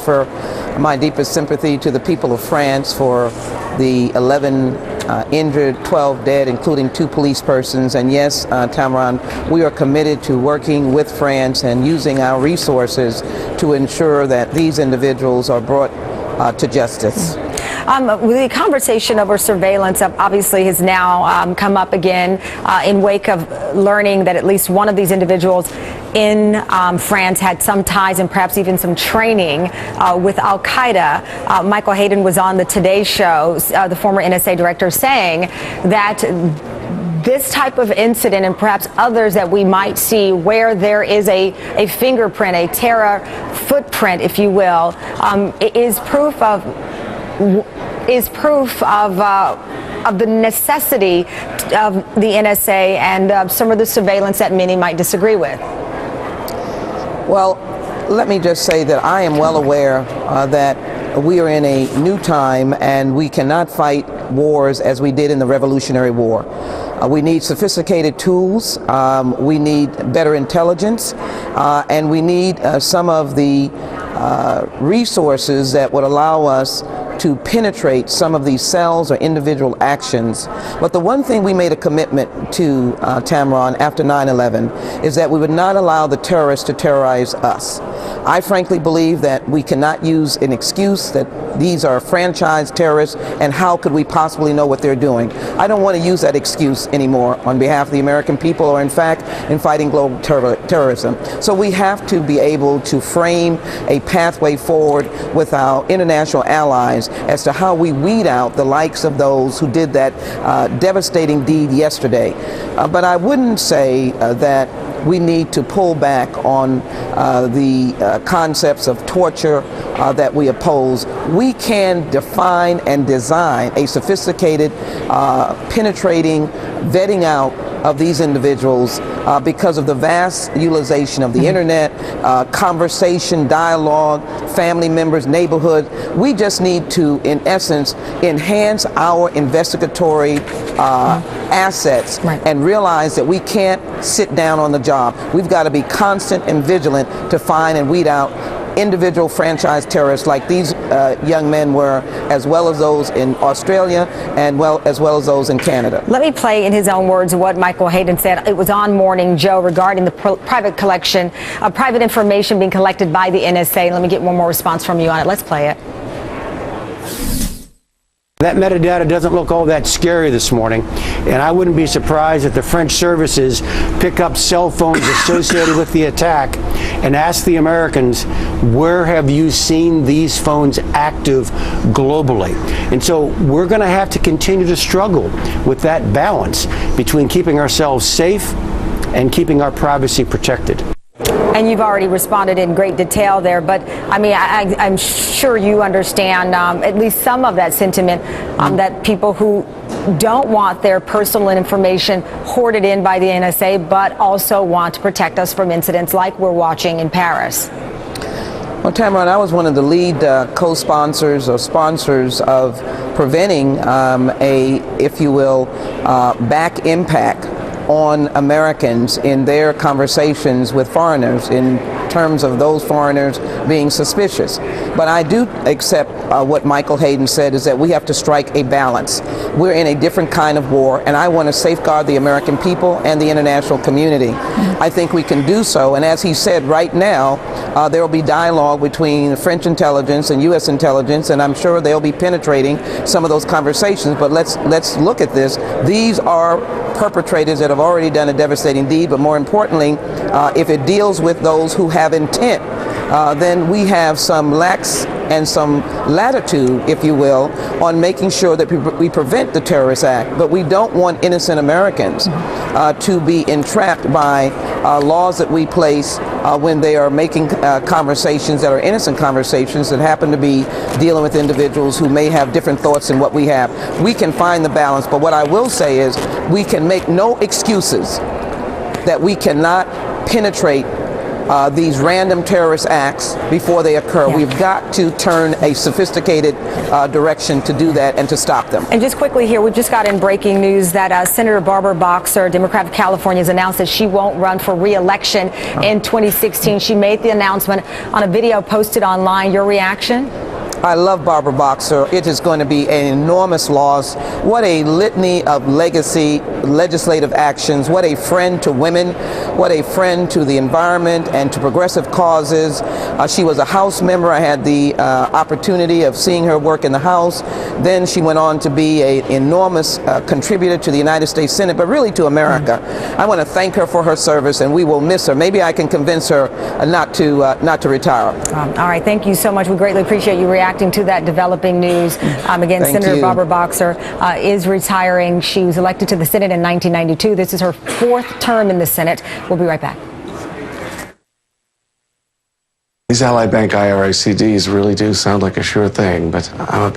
offer my deepest sympathy to the people of France for the 11 injured, 12 dead, including 2 police persons. And yes, Tamron, we are committed to working with France and using our resources to ensure that these individuals are brought to justice. The conversation over surveillance obviously has now come up again in wake of learning that at least one of these individuals in France had some ties and perhaps even some training with Al-Qaeda. Michael Hayden was on the Today Show, the former NSA director, saying that this type of incident and perhaps others that we might see where there is a fingerprint, a terror footprint, if you will, is proof of the necessity of the NSA and some of the surveillance that many might disagree with. Well, let me just say that I am well aware that we are in a new time and we cannot fight wars as we did in the Revolutionary War. We need sophisticated tools, we need better intelligence, and we need some of the resources that would allow us to penetrate some of these cells or individual actions. But the one thing we made a commitment to, Tamron, after 9/11 is that we would not allow the terrorists to terrorize us. I frankly believe that we cannot use an excuse that these are franchise terrorists and how could we possibly know what they're doing. I don't want to use that excuse anymore on behalf of the American people or in fact in fighting global terrorism. So we have to be able to frame a pathway forward with our international allies as to how we weed out the likes of those who did that devastating deed yesterday. But I wouldn't say that we need to pull back on the concepts of torture that we oppose. We can define and design a sophisticated, penetrating vetting out of these individuals because of the vast utilization of the internet, conversation, dialogue, family members, neighborhood. We just need to, in essence, enhance our investigatory assets and realize that we can't sit down on the job. We've got to be constant and vigilant to find and weed out individual franchise terrorists like these young men were, as well as those in Australia and as well as those in Canada. Let me play in his own words what Michael Hayden said. It was on Morning Joe regarding the private collection of private information being collected by the NSA. Let me get one more response from you on it. Let's play it. That metadata doesn't look all that scary this morning, and I wouldn't be surprised if the French services pick up cell phones associated with the attack and ask the Americans, where have you seen these phones active globally? And so we're going to have to continue to struggle with that balance between keeping ourselves safe and keeping our privacy protected. And you've already responded in great detail there, but I mean, I'm sure you understand at least some of that sentiment that people who don't want their personal information hoarded in by the NSA, but also want to protect us from incidents like we're watching in Paris. Well, Tamron, I was one of the lead co-sponsors or sponsors of preventing if you will, back impact on Americans in their conversations with foreigners in terms of those foreigners being suspicious. But I do accept what Michael Hayden said, is that we have to strike a balance. We're in a different kind of war, and I want to safeguard the American people and the international community. I think we can do so, and as he said, right now there will be dialogue between French intelligence and U.S. intelligence, and I'm sure they'll be penetrating some of those conversations. But let's look at this. These are perpetrators that have already done a devastating deed, but more importantly, if it deals with those who have intent, then we have some lax and some latitude, if you will, on making sure that we prevent the terrorist act. But we don't want innocent Americans to be entrapped by laws that we place when they are making conversations that are innocent conversations that happen to be dealing with individuals who may have different thoughts than what we have. We can find the balance, but what I will say is we can make no excuses that we cannot penetrate these random terrorist acts before they occur. Yeah. We've got to turn a sophisticated direction to do that and to stop them. And just quickly here, we just got in breaking news that Senator Barbara Boxer, Democrat of California, has announced that she won't run for re-election in 2016. She made the announcement on a video posted online. Your reaction? I love Barbara Boxer. It is going to be an enormous loss. What a litany of legacy legislative actions. What a friend to women. What a friend to the environment and to progressive causes. She was a House member. I had the opportunity of seeing her work in the House. Then she went on to be an enormous contributor to the United States Senate, but really to America. I want to thank her for her service, and we will miss her. Maybe I can convince her not to retire. All right. Thank you so much. We greatly appreciate you reacting to that developing news. Again, Thank Senator you. Barbara Boxer is retiring. She was elected to the Senate in 1992. This is her 4th term in the Senate. We'll be right back. These Ally Bank IRA CDs really do sound like a sure thing, but I'm a